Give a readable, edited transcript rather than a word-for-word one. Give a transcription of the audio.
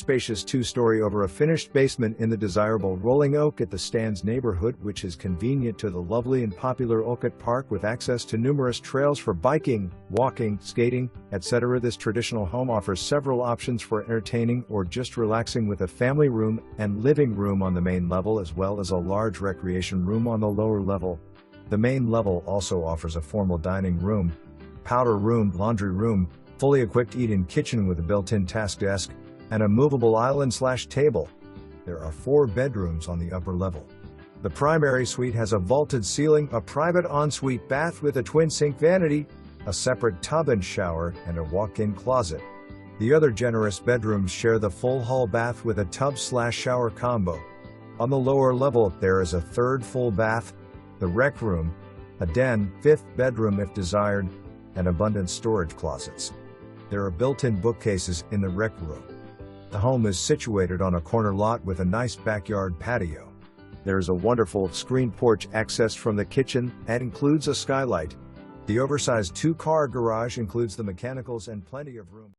spacious two-story over a finished basement in the desirable Rolling Oak at the Stands neighborhood, which is convenient to the lovely and popular Olcott Park with access to numerous trails for biking, walking, skating, etc. This traditional home offers several options for entertaining or just relaxing, with a family room and living room on the main level as well as a large recreation room on the lower level. The main level also offers a formal dining room, powder room, laundry room, fully equipped eat-in kitchen with a built-in task desk, and a movable island/table. There are 4 bedrooms on the upper level. The primary suite has a vaulted ceiling, a private ensuite bath with a twin sink vanity, a separate tub and shower, and a walk-in closet. The other generous bedrooms share the full hall bath with a tub/shower combo. On the lower level, there is a 3rd full bath, the rec room, a den, 5th bedroom if desired, and abundant storage closets. There are built-in bookcases in the rec room. The home is situated on a corner lot with a nice backyard patio. There is a wonderful screened porch accessed from the kitchen and includes a skylight. The oversized 2-car garage includes the mechanicals and plenty of room.